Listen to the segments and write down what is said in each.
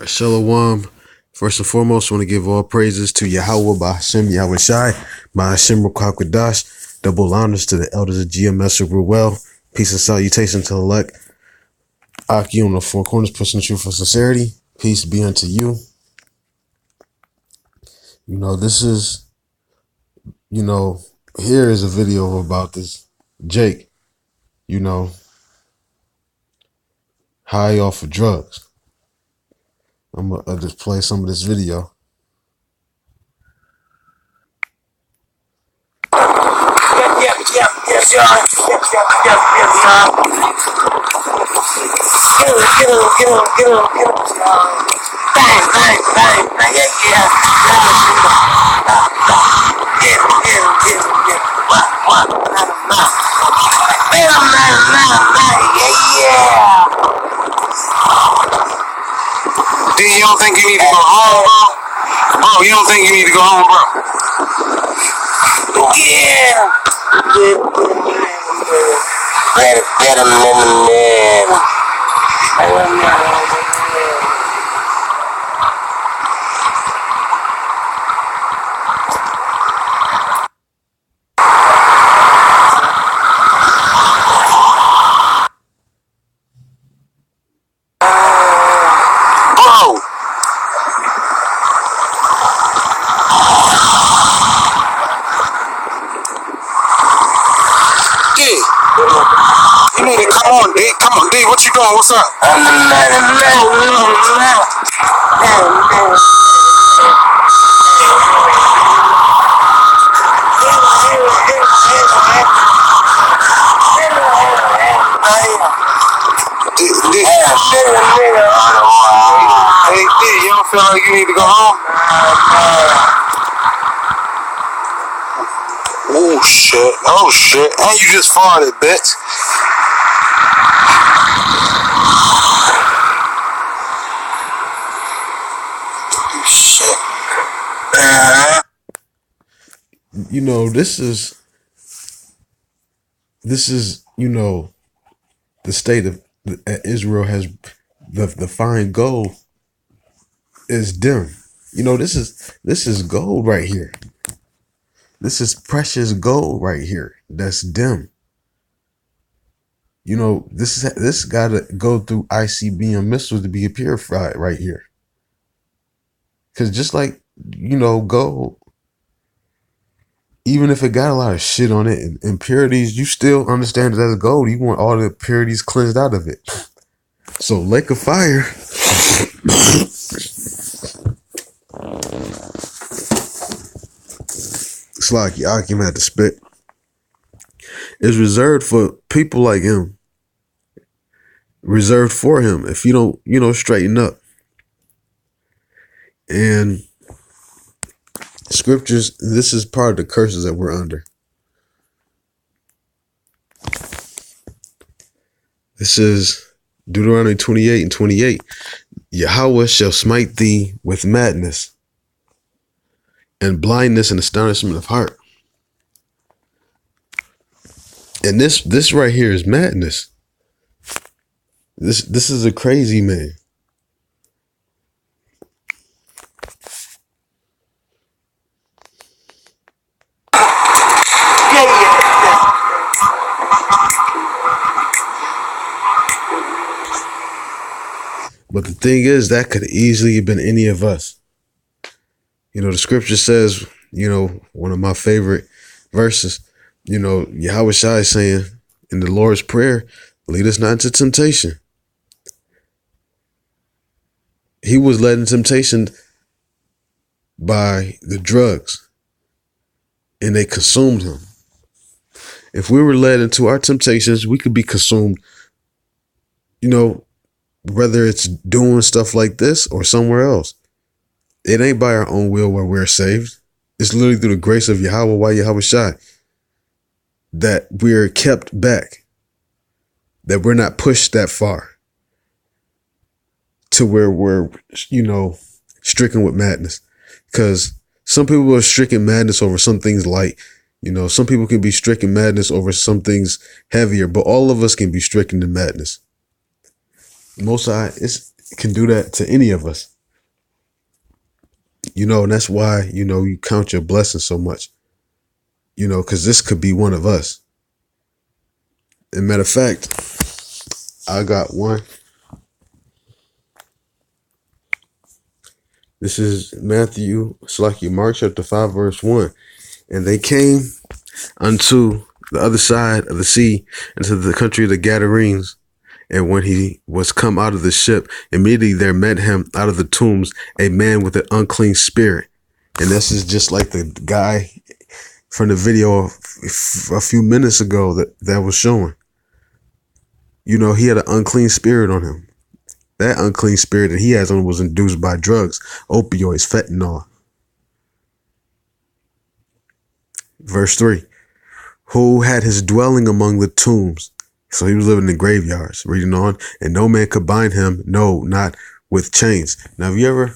Shalom. First and foremost, I want to give all praises to Yahweh Ba'Hashem Yahweh Shai, Ba'Hashem Rukwakadash. Double honors to the elders of GMS of Ruel. Peace and salutation to the elect. Aki on the four corners, pushing the truth for sincerity. Peace be unto you. This is, here is a video about this Jake, high off of drugs. I'm going to just play some of this video. Yes, y'all. Y'all. Get him, y'all. Bang, yeah. Get him. What? Yeah. D, you don't think you need to go home, bro? Bro, you don't think you need to go home, bro? Yeah. Get him in the middle. You need to come on, D. Come on, D. What you doing? What's up? Hey, D, you don't feel like you need to go home? Oh, shit. And you just farted, bitch. Shit. This is, the state of Israel has the fine gold is dim. This is gold right here. This is precious gold right here. That's dim. This got to go through ICBM missiles to be purified right here. Because just like, gold, even if it got a lot of shit on it and impurities, you still understand that as gold. You want all the impurities cleansed out of it. So lake of fire it's like Yakim had to spit. It's reserved for people like him. Reserved for him if you don't, straighten up. And scriptures, this is part of the curses that we're under. This is Deuteronomy 28:28. Yahweh shall smite thee with madness and blindness and astonishment of heart. And this right here is madness. This is a crazy man. But the thing is, that could easily have been any of us. The scripture says, one of my favorite verses, Yahweh Shai is saying in the Lord's Prayer, lead us not into temptation. He was led into temptation by the drugs, and they consumed him. If we were led into our temptations, we could be consumed, whether it's doing stuff like this or somewhere else. It ain't by our own will where we're saved. It's literally through the grace of Yahweh, Yahweh Shai, that we're kept back, that we're not pushed that far to where we're, stricken with madness. Because some people are stricken madness over some things light. Some people can be stricken madness over some things heavier, but all of us can be stricken to madness. Most High, can do that to any of us. And that's why, you count your blessings so much, because this could be one of us. And matter of fact, I got one. This is Mark chapter 5, verse 1. And they came unto the other side of the sea, into the country of the Gadarenes. And when he was come out of the ship, immediately there met him out of the tombs a man with an unclean spirit. And this is just like the guy from the video a few minutes ago that was showing. He had an unclean spirit on him. That unclean spirit that he has on was induced by drugs, opioids, fentanyl. Verse 3. Who had his dwelling among the tombs. So he was living in graveyards. Reading on. And no man could bind him, no, not with chains. Now, have you ever,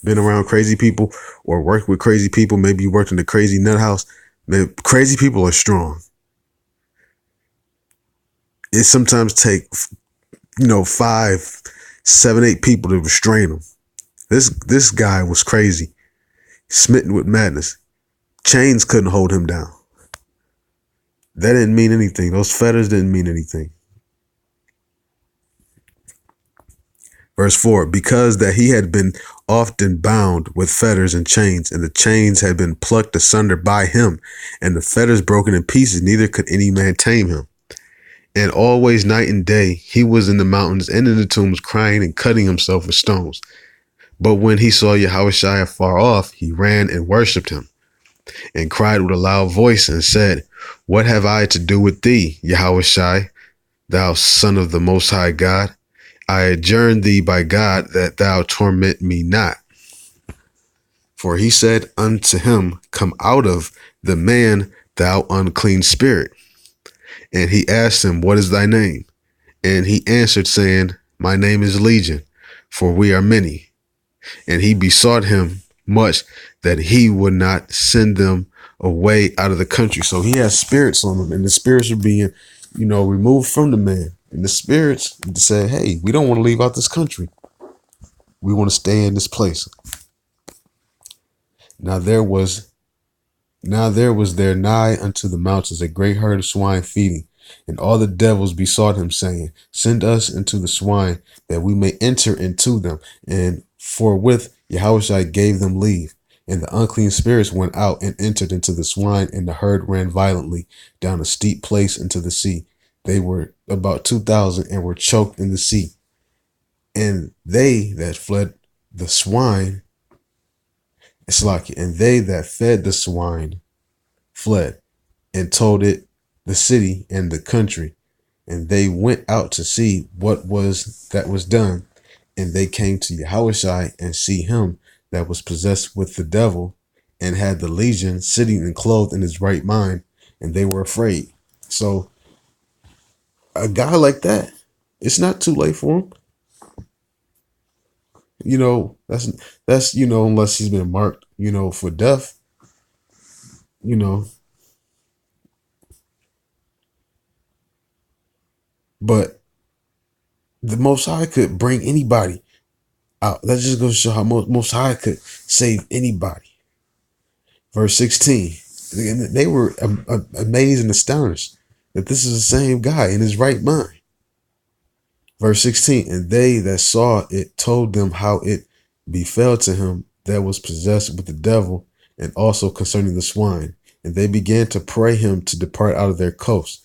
been around crazy people or worked with crazy people? Maybe you worked in a crazy nut house. Man, crazy people are strong. It sometimes take, 5, 7, 8 people to restrain him. This guy was crazy, smitten with madness. Chains couldn't hold him down. That didn't mean anything. Those fetters didn't mean anything. Verse 4, because that he had been often bound with fetters and chains, and the chains had been plucked asunder by him, and the fetters broken in pieces, neither could any man tame him. And always night and day he was in the mountains and in the tombs, crying and cutting himself with stones. But when he saw Yahushua afar off, he ran and worshipped him, and cried with a loud voice, and said, What have I to do with thee, Yahushua, thou Son of the Most High God? I adjourn thee by God that thou torment me not. For he said unto him, Come out of the man, thou unclean spirit. And he asked him, What is thy name? And he answered, saying, My name is Legion, for we are many. And he besought him much that he would not send them away out of the country. So he has spirits on him, and the spirits are being, removed from the man. And the spirits said, Hey, we don't want to leave out this country. We want to stay in this place. Now there was there nigh unto the mountains a great herd of swine feeding. And all the devils besought him, saying, Send us into the swine, that we may enter into them. And forthwith Yahushua gave them leave. And the unclean spirits went out and entered into the swine, and the herd ran violently down a steep place into the sea. They were about 2,000 and were choked in the sea. And they that fled the swine, and they that fed the swine fled, and told it the city and the country. And they went out to see what was done. And they came to Yahushua and see him that was possessed with the devil and had the legion, sitting and clothed in his right mind. And they were afraid. So a guy like that, it's not too late for him. That's unless he's been marked, for death, but the Most High could bring anybody out. That just goes to show how Most High could save anybody. Verse 16, they were amazed and astonished that this is the same guy in his right mind. Verse 16, and they that saw it told them how it befell to him that was possessed with the devil, and also concerning the swine. And they began to pray him to depart out of their coast.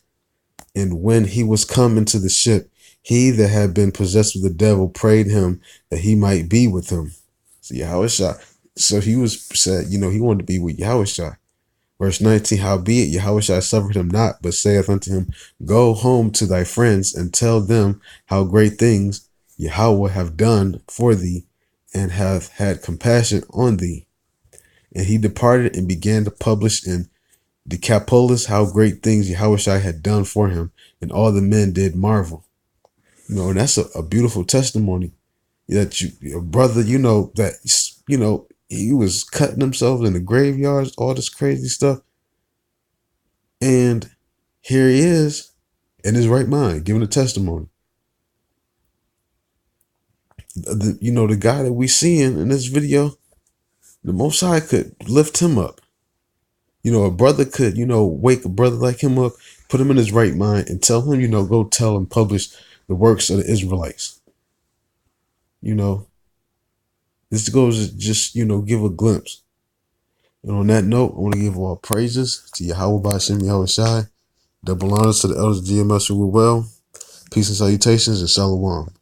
And when he was come into the ship, he that had been possessed with the devil prayed him that he might be with him. So Yahushua, so he said, he wanted to be with Yahushua. Verse 19, howbeit Yahushua suffered him not, but saith unto him, Go home to thy friends and tell them how great things Yahweh have done for thee, and hath had compassion on thee. And he departed and began to publish in Decapolis how great things Yahushua had done for him, and all the men did marvel. And that's a beautiful testimony that your brother, that, he was cutting himself in the graveyards, all this crazy stuff. And here he is in his right mind, giving a testimony. The guy that we seeing in this video, the Most High could lift him up. A brother could, wake a brother like him up, put him in his right mind, and tell him, go tell and publish the works of the Israelites. This goes to just, give a glimpse. And on that note, I want to give all praises to Yahweh by Hashem Yahweh Shai. Double honors to the elders of GMS who were well. Peace and salutations and shalom.